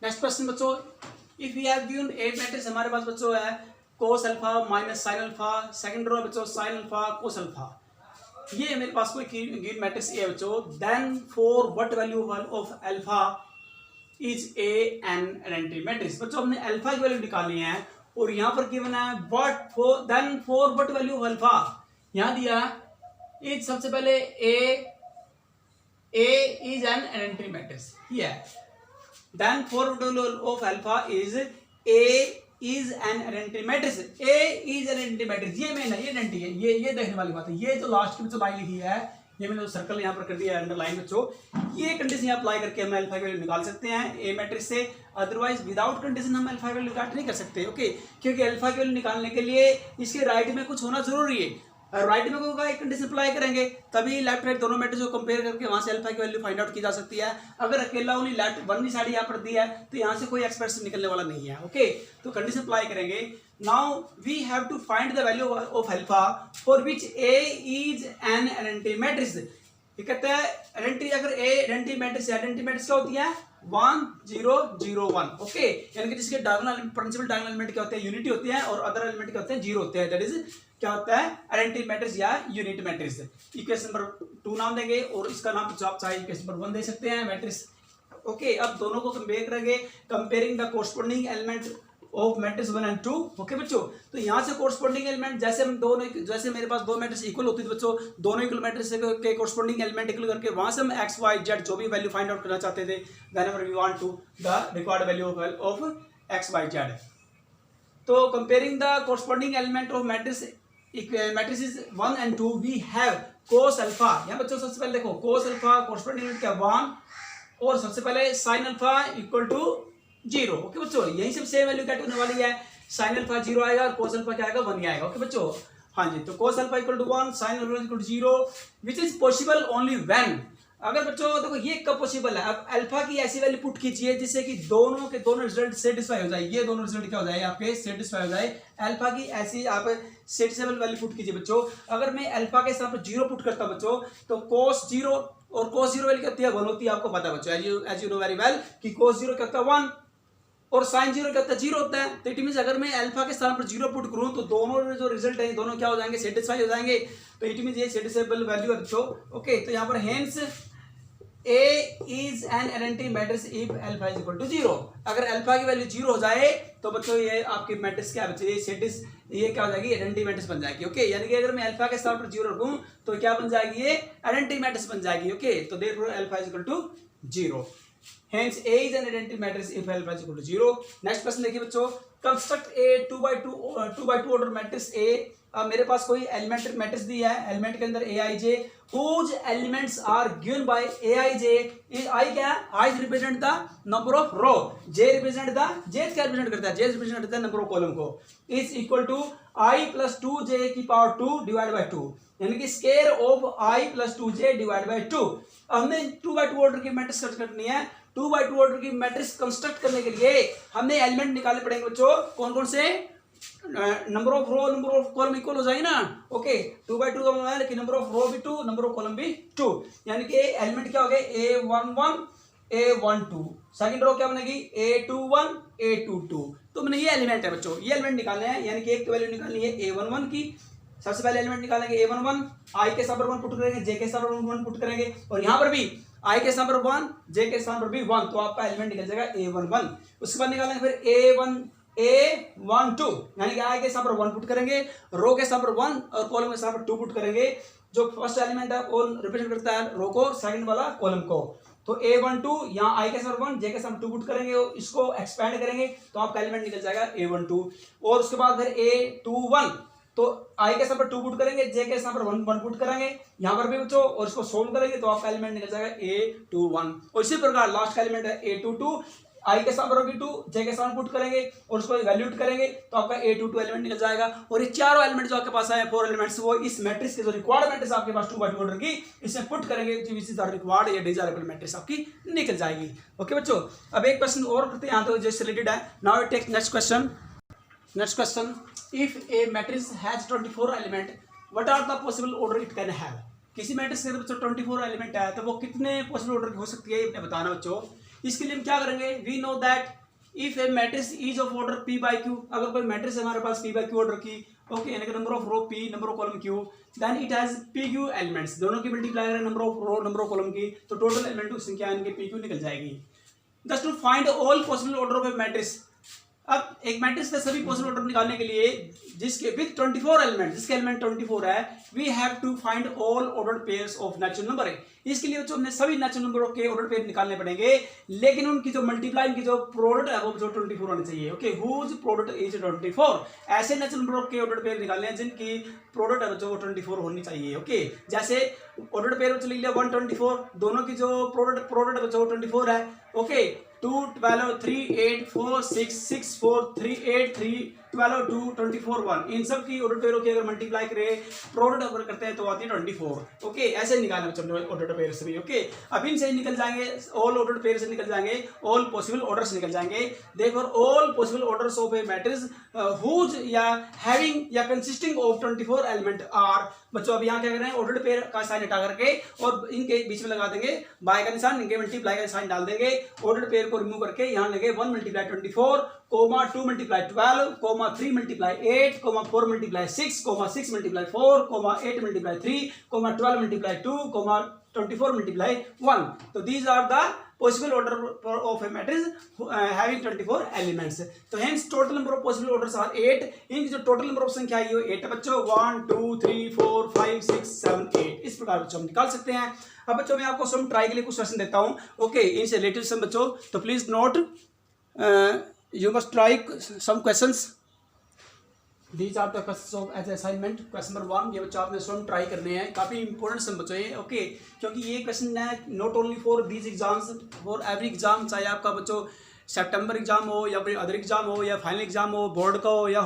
नेक्स्ट क्वेश्चन बच्चों, if we have given a matrix, हमारे पास बच्चों है cos alpha minus sin alpha, second row बच्चों sin अल्फा cos अल्फा, ये मेरे पास कोई गिवन मैट्रिक्स ए बच्चों, then for what value of alpha is A an identity matrix. बच्चों हमने अल्फा की वैल्यू निकालनी है, और यहाँ पर गिवन है what for, then for what value of alpha, यहाँ दिया इज, सबसे पहले A is an identity matrix here, then for value of alpha is A is an identity matrix, A is an identity matrix, ये मेन है, ये आइडेंटिटी है, ये देखने वाली बात है। ये जो लास्ट की जो लाइन लिखी है, ये मैंने सर्कल यहाँ पर कर दिया है अंडरलाइन बच्चों, ये कंडीशन अप्लाई करके हम अल्फा की वैल्यू निकाल सकते हैं ए मैट्रिक्स से, अदरवाइज विदाउट कंडीशन हम अल्फा की वैल्यू निकाल नहीं कर सकते। ओके, क्योंकि अल्फा की वैल्यू निकालने के लिए इसके राइट में कुछ होना जरूरी है, राइट में होगा एक कंडीशन अप्लाई करेंगे, तभी लेफ्ट राइट दोनों मैट्रिक्स को कंपेयर करके वहां से अल्फा की वैल्यू फाइंड आउट की जा सकती है। अगर अकेला ओनली लेफ्ट वन साइड यहाँ पर दिया है तो यहाँ से कोई एक्सप्रेशन निकलने वाला नहीं है। ओके, तो कंडीशन अप्लाई करेंगे। Now we have to find the value of alpha for which A is an identity matrix. ये कहता है आइडेंटिटी, अगर A identity matrix, identity matrix क्या होती है, 1 0 0 1। ओके, यानी कि जिसके डायगोनल प्रिंसिपल डायगोनल एलिमेंट क्या होते हैं, यूनिटी होते हैं, और अदर एलिमेंट क्या होते हैं, जीरो होते हैं। दैट इज क्या होता है, आइडेंटिटी मैट्रिक्स या यूनिट मैट्रिक्स। इक्वेशन नंबर 2 नाम देंगे और इसका नाम आप चाहे इक्वेशन नंबर 1 दे सकते हैं, मैट्रिक्स। ओके, अब दोनों को कंपेयर करेंगे, comparing the corresponding element of matrix 1 and 2। Okay बच्चों, तो यहाँ से कोरस्पोंडिंग एलिमेंट, जैसे हम दोनों, जैसे मेरे पास दो मैट्रिक्स इक्वल होती है बच्चों, दोनों इक्वल मैट्रिक्स के कोरस्पोंडिंग एलिमेंट इक्वल करके वहां से हम एक्स वाई जेड जो भी वैल्यू फाइंड आउट करना चाहते थे, whenever we want to the required value of X Y Z. तो comparing the corresponding element of matrices 1 and 2 we have cos alpha. यहाँ बच्चों सबसे पहले देखो कोस अल्फा कोरस्पोंडिंग एलिमेंट क्या 1, और सबसे पहले sine alpha equal to 0। Okay बच्चों, यही सब सेम वैल्यू गेट होने वाली है, साइन अल्फा 0 आएगा और कोस अल्फा क्या आएगा 1 ही आएगा। ओके बच्चों, हाँ जी, तो cos alpha equal to 1, sine alpha equal to 0, which is possible only when. अगर बच्चों देखो ये कब पॉसिबल है, अब अल्फा की ऐसी वैल्यू पुट कीजिए जिससे कि दोनों के दोनों रिजल्ट सेटिस्फाई हो जाए, ये दोनों रिजल्ट क्या हो जाए आपके सेटिस्फाई हो जाए। अल्फा की ऐसी आप सेटिस्फाइबल वैल्यू पुट कीजिए बच्चों। अगर मैं अल्फा के साथ 0 पुट करता बच्चों, तो कोस 0 और कोस 0 वैल्यू कितनी है 1 होती है, आपको पता है बच्चों, as you know very well कि कोस 0 क्या होता है 1 और साइन 0 क्या होता है 0 होता है। तो इट मींस अगर मैं अल्फा के स्थान पर 0 पुट करूं तो दोनों जो रिजल्ट है दोनों क्या हो जाएंगे, सेटिस्फाई हो जाएंगे। तो इट मींस ये सेटिस्फाइबल वैल्यू है बच्चों। ओके, तो यहाँ पर hence A is an identity matrix if alpha is equal to 0। अगर अल्फा की वैल्यू 0 हो जाए तो बच्चों ये आपकी मैट्रिक्स क्या बच्चे, ये क्या हो जाएगी, आइडेंटिटी मैट्रिक्स बन जाएगी। ओके, यानी कि अगर मैं अल्फा के स्थान पर 0 रखूं तो क्या बन जाएगी, ये आइडेंटिटी मैट्रिक्स बन जाएगी। ओके, तो therefore alpha is equal to 0। Hence A is an identity matrix if alpha is equal to 0। Next question देखिए बच्चों, construct A 2x2 order matrix A। अब मेरे पास कोई एलिमेंट्री मैट्रिक्स दी है, एलिमेंट के अंदर Aij whose elements are given by Aij is I क्या है, I represent the number of row, J represent the J क्या represent करता है, J represent करता है नंबर ऑफ कॉलम को, is equal to I plus 2J की पावर 2 डिवाइड बाई 2, यानी कि square of I plus 2J divide by 2। हमने 2x2 ऑर्डर की मैट्रिक्स करनी है। 2x2 ऑर्डर की मैट्रिक्स कंस्ट्रक्ट करने के लिए हमने एलिमेंट निकालने पड़ेंगे बच्चों, कौन कौन से, number of row number of column equal हो जाएगी ना। ओके, 2x2 का मतलब है लेकिन नंबर ऑफ रो भी 2, नंबर ऑफ कॉलम भी 2, यानी कि एलिमेंट क्या हो गए A11 A12, सेकंड रो क्या बनेगी A21 A22। तो मैंने ये एलिमेंट है बच्चों, ये एलिमेंट निकालने हैं, यानी कि एक वैल्यू निकालनी है A11 की। सबसे पहले एलिमेंट निकालेंगे A11, I के स्थान पर 1 पुट करेंगे, J के स्थान पर 1 पुट करेंगे, और यहाँ पर भी I के स्थान पर 1, J के स्थान पर भी 1, तो आपका एलिमेंट निकल जाएगा A11। उसके बाद निकालेंगे फिर A12, यानी कि I के स्थान पर 1 पुट करेंगे, रो के स्थान पर 1 और कॉलम के स्थान पर 2 पुट करेंगे। जो फर्स्ट एलिमेंट है वो रिप्रेजेंट करता है रो को, सेकंड वाला कॉलम को। तो A12 यहाँ I के स्थान पर 1, J के स्थान पर 2 पुट करेंगे, इसको एक्सपेंड करेंगे तो आपका एलिमेंट निकल जाएगा A12। और उसके बाद फिर A21, तो I के स्थान पर 2 पुट करेंगे, J के स्थान पर 1 पुट करेंगे यहाँ पर भी बच्चों, और इसको सोल्व करेंगे तो आपका एलिमेंट निकल जाएगा A21। और इसी प्रकार लास्ट का एलिमेंट है A22, I के स्थान पर होगी 2, J के स्थान पुट करेंगे और उसको वैल्यूट करेंगे तो आपका A22 एलिमेंट निकल जाएगा। और ये चारों एलिमेंट जो आपके पास आए 4 एलिमेंट्स, वो इस मैट्रिक्स के जो रिक्वायर्ड मैट्रिक्स आपके पास 2x2 ऑर्डर की, इसमें पुट करेंगे विच इज द रिक्वायर्ड या डिजायरेबल मैट्रिक्स आपकी निकल जाएगी। ओके बच्चों, अब एक क्वेश्चन और करते हैं यहाँ तो जस्ट रिलेटेड है। Now we take next question. Next question, if a matrix has 24 element what are the possible order it can have. किसी मैट्रिक्स के अंदर बच्चों 24 एलिमेंट है तो वो कितने पॉसिबल ऑर्डर की हो सकती है, ये बताना बच्चों। इसके लिए हम क्या करेंगे, we know that if a matrix is of order p by q, अगर कोई मैट्रिक्स हमारे पास p बाई q ऑर्डर की, ओके, यानी कि number of row p, number of column q, then it has pq elements, दोनों की मल्टीप्लाई करें number of row number of column की, तो टोटल एलिमेंट की संख्या इनके pq निकल जाएगी। Just to find all possible order of a matrix. अब एक मैट्रिक्स का सभी पॉसिबल ऑर्डर निकालने के लिए जिसके विद 24 एलिमेंट, जिसके एलिमेंट 24 है, we have to find all ordered pairs of natural number है। इसके लिए हमने सभी नेचुरल नंबरों के ऑर्डर पेयर निकालने पड़ेंगे, लेकिन उनकी जो मल्टीप्लाई, उनकी जो प्रोडक्ट है वो जो 24 होनी चाहिए। ओके, हुज प्रोडक्ट इज 24, ऐसे नेचुरल नंबरों के ऑर्डर पेयर निकालने हैं जिनकी प्रोडक्ट है जो 24 होनी चाहिए। ओके, जैसे ऑर्डर पेयर लिख लिया 124, दोनों की जो प्रोडक्ट है जो 24 है। ओके, 2 12 3 8 4 6 6 4 3 8 3 12 और 2 24 1, इन सब की ऑर्डर पेयरों की अगर मल्टीप्लाई करें प्रोडक्ट अगर करते हैं तो आती है 24। ओके, ऐसे निकालना बच्चों ऑर्डर पेयर से भी। ओके, अब इनसे निकल जाएंगे, ऑल ऑर्डर पेयर से निकल जाएंगे, ऑल पॉसिबल ऑर्डर्स निकल जाएंगे। देखो all possible orders of a matrix whose या हैविंग या कंसिस्टिंग ऑफ 24 एलिमेंट आर। बच्चों अब यहाँ क्या कर रहे हैं, ऑर्डर पेयर का साइन हटा करके और इनके बीच में लगा देंगे बाय का निशान, इनके मल्टीप्लाई का साइन डाल देंगे, ऑर्डर पेयर को रिमूव करके यहाँ लगे 1 multiply 24, comma 2 multiply 12, comma 3 multiply 8, comma 4 multiply 6, comma 6 multiply 4, comma 8 multiply 3, comma 12 multiply 2, comma 24 multiply 1। तो these are the possible order of a matrix having 24 elements। तो hence total number of possible orders are 8। इनकी जो total number of संख्या है वो 8 है बच्चों, 1 2 3 4 5 6 7 8, इस प्रकार बच्चों हम निकाल सकते हैं। अब बच्चों मैं आपको सम ट्राई के लिए कुछ क्वेश्चन देता हूँ। ओके, इनसे रिलेटेड सम बच्चों, तो please note you must try some questions. These are the questions of as assignment. Question number 1 ये बच्चों आपने स्वयं ट्राई करने हैं, काफ़ी इंपॉर्टेंट सम बच्चों ये। ओके, क्योंकि ये क्वेश्चन है not only for these exams, for every exam, चाहे आपका बच्चों सितंबर एग्जाम हो या फिर अदर एग्जाम हो या फाइनल एग्जाम हो, बोर्ड का हो या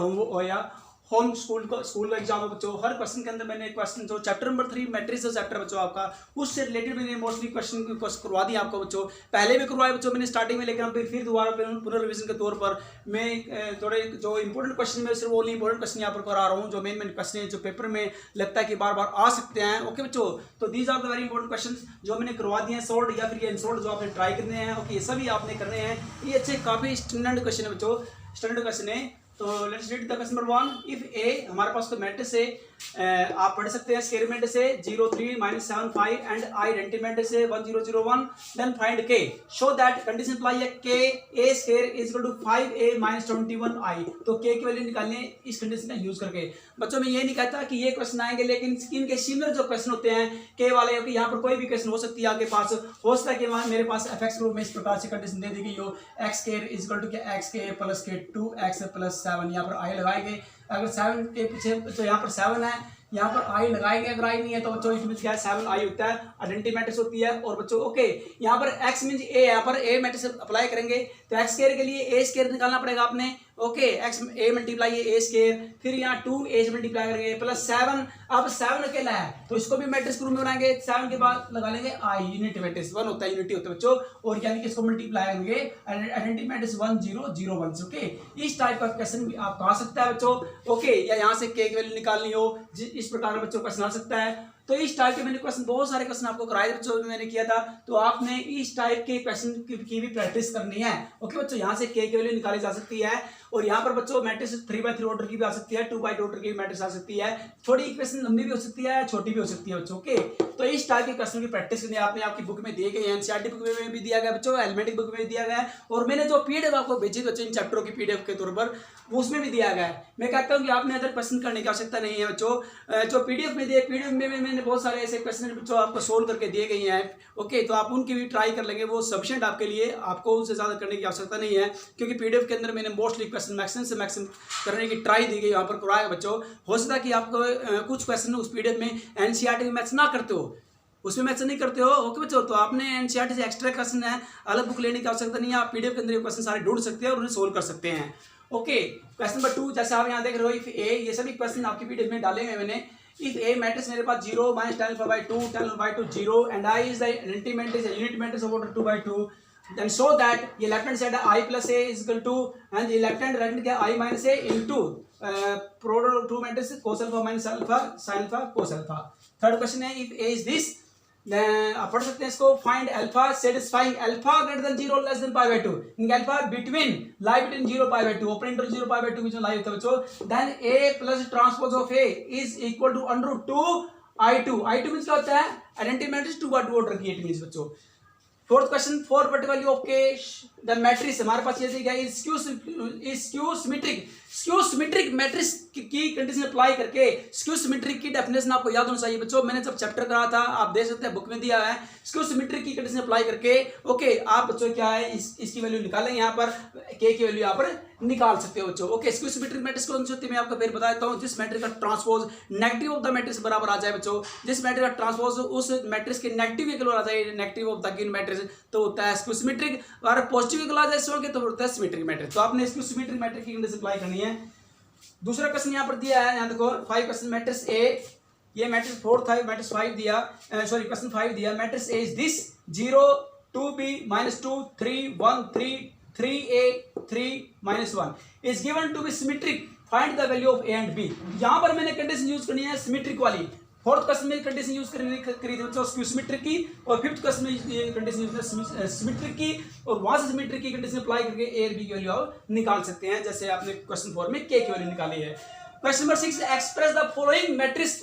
होम स्कूल का एग्जाम हो बच्चों, हर क्वेश्चन के अंदर मैंने क्वेश्चन जो चैप्टर नंबर 3 मैट्रिक्स चैप्टर बच्चों आपका, उससे रिलेटेड मैंने मोस्टली क्वेश्चन करवा दिया आपको बच्चों। पहले भी करवाए बच्चों मैंने स्टार्टिंग में, लेकिन फिर दोबारा पुनर्रिवीजन के तौर पर मैं थोड़े जो इंपॉर्टेंट क्वेश्चन में सिर्फ ओनली इंपॉर्टेंट क्वेश्चन यहाँ पर करा रहा हूँ, जो मेन क्वेश्चन है जो पेपर में लगता है कि बार बार आ सकते हैं। ओके बच्चों, तो these are the very important question जो मैंने करवा दिए हैं, सोल्ड या फिर अनसोल्ड, जो आपने ट्राई करने हैं। ओके, ये सभी आपने करने हैं, ये अच्छे काफ़ी स्टैंडर्ड क्वेश्चन है बच्चों, स्टैंडर्ड क्वेश्चन है। तो let's read the question number 1। If A, हमारे पास तो मैट्रिक्स है, आप पढ़ सकते हैं स्क्वायर मैट्रिक्स से 0 3 -7 5 एंड आइडेंटिटी मैट्रिक्स से 1 0 0 1, then find K, show that condition apply है के A square is equal to 5a - 21 i। तो के की वैल्यू निकालने इस कंडीशन का यूज करके। बच्चों मैं ये नहीं कहता कि ये क्वेश्चन आएंगे, लेकिन इनके सिमिलर जो क्वेश्चन होते हैं के वाले, कि यहाँ पर कोई भी क्वेश्चन हो सकती है आपके पास, हो सकता है कि वहाँ मेरे पास fx ग्रुप में इस प्रकार से कंडीशन दे दी गई हो, x square is equal to x के प्लस के 2x प्लस 7, यहाँ पर i लगाएंगे, अगर 7 के पीछे तो यहाँ पर 7 है, यहाँ पर आई लगाएंगे, अगर आई नहीं है तो बच्चों इसमें क्या है 7 आई होता है, आइडेंटिटी मैट्रिक्स होती है। और बच्चों ओके, यहाँ पर x मींस a, यहाँ पर a मैट्रिक्स अप्लाई करेंगे तो x स्क्वायर के लिए a स्क्वायर निकालना पड़ेगा आपने। Okay, x a multiply a square, फिर यहाँ 2a से मल्टीप्लाई करेंगे प्लस 7। अब 7 अकेला है तो इसको भी मैट्रिक्स के रूप में बनाएंगे, 7 के बाद लगा लेंगे i, यूनिट मैट्रिक्स 1 होता है, यूनिटी होता है बच्चों, और यानी कि इसको मल्टीप्लाई करेंगे आइडेंटिटी मैट्रिक्स 1 0 0 1। ओके, इस टाइप का क्वेश्चन भी आप आ सकता है बच्चों। ओके, या यहाँ से के की वैल्यू निकालनी हो, इस प्रकार का बच्चों क्वेश्चन आ सकता है। तो इस टाइप के मैंने क्वेश्चन, बहुत सारे क्वेश्चन आपको कराए बच्चों मैंने किया था, तो आपने इस टाइप के क्वेश्चन की भी प्रैक्टिस करनी है। ओके बच्चों, यहाँ से के की वैल्यू निकाली जा सकती है, और यहाँ पर बच्चों मैट्रिक्स 3x3 ऑर्डर की भी आ सकती है, 2x2 ऑर्डर की मैट्रिक्स आ सकती है, थोड़ी इक्वेशन लंबी भी हो सकती है, छोटी भी हो सकती है बच्चों। ओके, तो इस टाइप के क्वेश्चन की प्रैक्टिस करनी आपने आपकी बुक में दिए गए हैं, एनसीईआरटी बुक में भी दिया गया बच्चों, एलिमेंटिक बुक में भी दिया गया है, और मैंने जो पीडीएफ आपको भेजी बच्चों इन चैप्टरों की पीडीएफ के तौर पर, उसमें भी दिया गया है। मैं कहता हूँ कि आपने अदर क्वेश्चन करने की आवश्यकता नहीं है बच्चों, जो पीडीएफ में दिए, पीडीएफ में मैंने बहुत सारे ऐसे क्वेश्चन बच्चों आपको सोल्व करके दिए गए हैं। ओके, तो आप उनकी भी ट्राई कर लेंगे, वो सफिशिएंट आपके लिए, आपको उनसे ज़्यादा करने की आवश्यकता नहीं है, क्योंकि पीडीएफ के अंदर मैंने मोस्टली क्वेश्चन मैक्सिमम से मैक्सिमम करने की ट्राई दी गई, यहाँ पर कराया बच्चों। हो सकता है कि आपको कुछ क्वेश्चन उस पीडीएफ में एनसीईआरटी में मैच ना करते हो, उसमें मैच नहीं करते हो। ओके बच्चों, तो आपने एनसीईआरटी से एक्स्ट्रा क्वेश्चन है, अलग बुक लेने की आवश्यकता नहीं है, आप पीडीएफ के अंदर ये क्वेश्चन सारे ढूंढ सकते हैं और उन्हें सोल्व कर सकते हैं। ओके, क्वेश्चन नंबर 2, जैसे आप यहाँ देख रहे हो, इफ ए, ये सभी क्वेश्चन आपकी पीडीएफ में डाले हुए मैंने। इफ ए मैट्रिक्स मेरे पास 0 - 10 by 2 10 by 2 0 and i is the identity matrix, unit matrix of order 2 by 2, then show that ये left hand side i plus a is equal to, and ये लेफ्ट हैंड राइट हैंड क्या i minus a into product of 2 matrix cos alpha minus alpha sin alpha cos alpha। Third question है, इफ a is this, आप पढ़ सकते हैं इसको, find alpha satisfying alpha greater than 0 less than pi by 2, इनका alpha between lie between 0 pi by 2, open interval 0 pi by 2 बीच में लाई होता है बच्चों। Then a plus transpose of a is equal to √2 i2, i2 means क्या होता है, आइडेंटिटी मैट्रिक्स 2x2 ऑर्डर की, इट मींस बच्चों। Fourth question, for particular value of k the matrix, हमारे पास ये दिया है स्क्यू सिमेट्रिक मैट्रिक्स की कंडीशन अप्लाई करके, स्क्यू सिमेट्रिक की डेफिनेशन आपको याद होना चाहिए बच्चों, मैंने जब चैप्टर करा था, आप देख सकते हैं बुक में दिया है, स्क्यू सिमेट्रिक की कंडीशन अप्लाई करके। ओके, आप बच्चों क्या है इसकी वैल्यू निकालें, यहाँ पर के की वैल्यू यहाँ पर निकाल सकते हो बच्चों। ओके, स्क्यू सिमेट्रिक मैट्रिक्स कौन सी होती है मैं आपको फिर बता देता हूँ, जिस मैट्रिक्स का transpose negative of the matrix बराबर आ जाए बच्चों, जिस मैट्रिक्स का ट्रांसपोज उस मैट्रिक्स के नेगेटिव इक्वल आ जाए, negative of the given matrix, तो होता है स्क्यू सिमेट्रिक, और पॉजिटिव इक्वल आ जाए तो होता है सिमेट्रिक मैट्रिक्स। तो आपने स्क्यू सिमेट्रिक मैट्रिक्स की कंडीशन अप्लाई करनी है। दूसरा क्वेश्चन यहाँ पर दिया है, यहाँ देखो 5 क्वेश्चन मैट्रिक्स ए, ये मैट्रिक्स 4 था, मैट्रिक्स 5 दिया, सॉरी क्वेश्चन 5 दिया, matrix A is this 0 2b -2 3 1 3 3a 3 -1 is given to be symmetric, find the value of a and b. यहाँ पर मैंने कंडीशन यूज करनी है सिमेट्रिक वाली। फोर्थ क्वेश्चन में कंडीशन यूज करी थी बच्चों सिमेट्रिक की, और फिफ्थ क्वेश्चन में ये कंडीशन यूज सिमेट्रिक की, और वहां से सिमेट्रिक की कंडीशन अप्लाई करके ए और बी की वैल्यू आप निकाल सकते हैं, जैसे आपने क्वेश्चन 4 में के की वैल्यू निकाली है। Question number 6, express the following matrix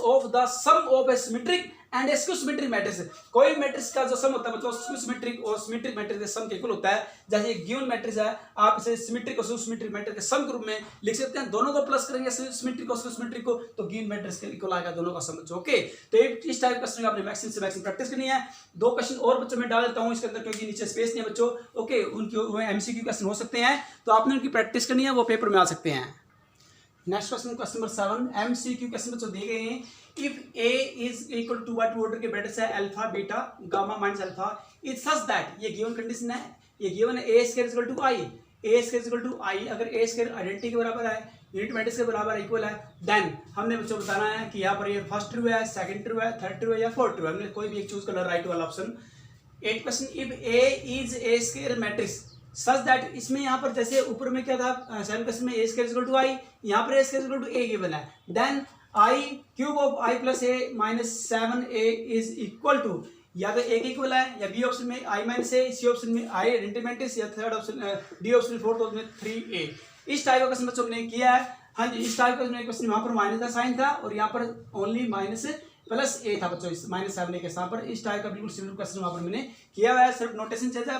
of the sum of a symmetric and skew symmetric matrix. कोई मैट्रिक्स का जो सम होता है मतलब स्क्यू सिमेट्रिक और सिमेट्रिक मैट्रिक्स के सम के इक्वल होता है। जैसे एक गिवन मैट्रिक्स है, आप इसे सिमेट्रिक और स्क्यू सिमेट्रिक मैट्रिक्स के सम के रूप में लिख सकते हैं। दोनों को प्लस करेंगे सिमेट्रिक और स्क्यू सिमेट्रिक को, तो गिवन मैट्रिक्स के इक्वल आएगा दोनों का सम। ओके, तो इस टाइप क्वेश्चन आपने मैक्सिमम से मैक्सिमम प्रैक्टिस करनी है। 2 क्वेश्चन और बच्चों में डाल देता हूँ इसके अंदर, क्योंकि नीचे स्पेस नहीं है बच्चों। ओके, उनके एमसीक्यू क्वेश्चन हो सकते हैं, तो आपने उनकी प्रैक्टिस करनी है, वो पेपर में आ सकते हैं। Next question, question number 7, MCQ question बच्चों दिए गए हैं। If A is equal to what order के ब्रैकेट्स है alpha beta gamma minus alpha, it such that, ये गिवन कंडीशन है, ये गिवन है A square equal to I, A square equal to I, अगर ए स्क्वायर आइडेंटिटी के बराबर है, यूनिट मैट्रिक्स के बराबर इक्वल है, देन हमने बच्चों बताना है कि यहाँ पर ये फर्स्ट ट्रू है, सेकंड ट्रू है, थर्ड ट्रू है या फोर्थ ट्रू है, हमने कोई भी एक चूज करना, राइट वाला option. 8 question, if A is a square matrix such that, इसमें यहाँ पर जैसे ऊपर में क्या था 7 क्वेश्चन में A square equal to I, यहाँ पर A square equal to A given है, then I cube of I plus A minus 7a is equal to, या तो ए के इक्वल है, या बी ऑप्शन में आई माइनस ए, सी ऑप्शन में आई आइडेंटिटी मैट्रिक्स, या थर्ड ऑप्शन डी ऑप्शन में फोर्थ ऑप्शन में 3a। इस टाइप का क्वेश्चन बच्चों ने किया है। हाँ जी, इस टाइप का क्वेश्चन वहाँ पर माइनस का साइन था और यहाँ पर ओनली माइनस प्लस ए था बच्चों, इस -7a के स्थान पर। इस टाइप का बिल्कुल सिमिलर क्वेश्चन वहाँ पर मैंने किया हुआ है, सिर्फ नोटेशन चेंज है,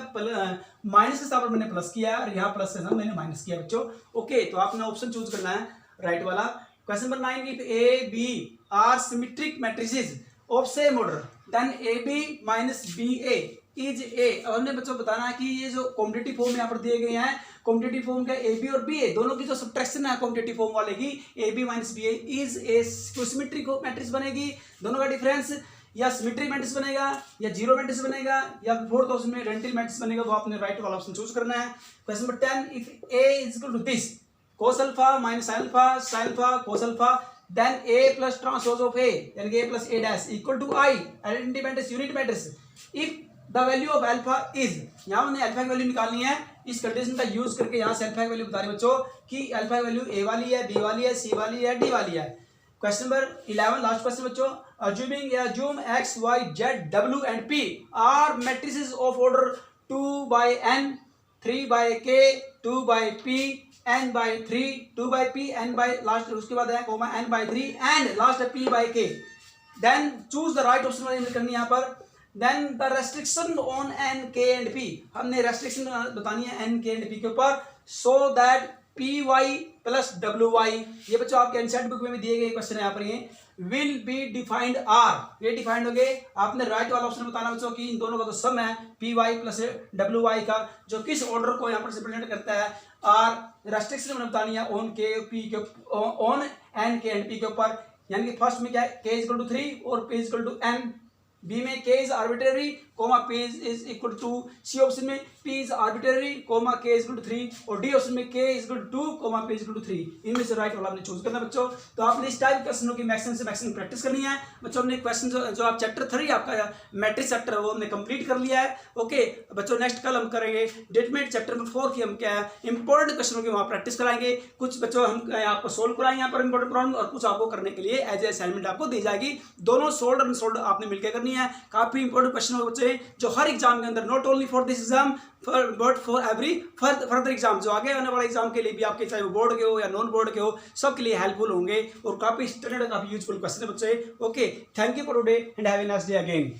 माइनस के स्थान पर मैंने प्लस किया है और यहाँ प्लस के स्थान मैंने माइनस किया बच्चों। ओके, तो आपने ऑप्शन चूज करना है राइट वाला। Question number 9, if A B are symmetric matrices of same order, then A B minus B A is a. अब हमने बच्चों बताना है कि ये जो कॉम्पिटिटिव फॉर्म यहाँ पर दिए गए हैं, कॉम्पिटिटिव फॉर्म का ए बी और बी ए दोनों की जो सब्ट्रैक्शन है कॉम्पिटिटिव फॉर्म वाले की, A B minus B A is a symmetric matrix बनेगी। दोनों का डिफरेंस या सिमेट्रिक मैट्रिक्स बनेगा या जीरो मैट्रिक्स बनेगा या फोर्थ ऑप्शन में आइडेंटिटी मैट्रिक्स बनेगा, वो आपने राइट वाला ऑप्शन चूज करना है। Question number 10, if A is equal to this cos alpha minus alpha sin alpha cos alpha, then a plus transpose of a, यानी कि a plus a dash equal to I, identity matrix unit matrix, if the value of alpha is, यहाँ हमने अल्फा की वैल्यू निकालनी है। इस कंडीशन का यूज करके यहाँ से अल्फा की वैल्यू बता रहे बच्चों कि अल्फा की वैल्यू a वाली है, b वाली है, c वाली है, d वाली है। क्वेश्चन नंबर 11, लास्ट क्वेश्चन बच्चों, assume x y z w and p are matrices of order 2 by n 3 by k 2 by p n by 3 2 by p n by last, उसके बाद है comma n by 3 and last है p by k, then choose the right option वाली करनी है यहाँ पर। Then the restriction on n k and p, हमने रेस्ट्रिक्शन बतानी है n k एंड p के ऊपर, so that py plus wy, ये बच्चों आपके एनसीईआरटी बुक में भी दिए गए क्वेश्चन है यहाँ पर, ये विल बी डिफाइंड आर, ये डिफाइंड हो गए। आपने राइट वाला ऑप्शन बताना बच्चों कि इन दोनों का तो सम है py प्लस wy का, जो किस ऑर्डर को यहाँ पर रिप्रेजेंट करता है। आर रेस्ट्रिक्शन में बतानी है ऑन के पी के ऑन एन के एंड पी के ऊपर, यानी कि फर्स्ट में क्या है k इक्वल टू 3 और p equal to n, B में k is arbitrary comma p is equal to, C option में p is arbitrary comma k is equal to 3 और डी ऑप्शन में k is equal to 2 comma p is equal to 3। इनमें से राइट वाला आपने चूज करना बच्चों। तो आपने इस टाइप क्वेश्चनों की मैक्सिमम से मैक्सिमम प्रैक्टिस करनी है बच्चों। हमने क्वेश्चन जो आप चैप्टर 3 आपका मैट्रिक्स चैप्टर है वो हमने कंप्लीट कर लिया है। ओके बच्चों, नेक्स्ट कल हम करेंगे डिटरमिनेंट चैप्टर नंबर 4 की, हम क्या है इंपॉर्टेंट क्वेश्चनों की वहाँ प्रैक्टिस कराएंगे। कुछ बच्चों हम आपको सोल्व कराएंगे यहाँ पर इंपॉर्टेंट प्रॉब्लम, और कुछ आपको करने के लिए एज ए असाइनमेंट आपको दी जाएगी। दोनों सोल्व और अनसोल्व आपने मिलकर करनी है। काफी इंपॉर्टेंट क्वेश्चन हो बच्चे जो हर एग्जाम के अंदर, not only for this exam but for every further exam, जो आगे आने वाले एग्जाम के लिए भी आपके चाहे वो बोर्ड के हो या नॉन बोर्ड के हो, सबके लिए हेल्पफुल होंगे और काफी स्टैंडर्ड काफी यूजफुल क्वेश्चन है बच्चे। Okay, thank you for today and have a nice day again.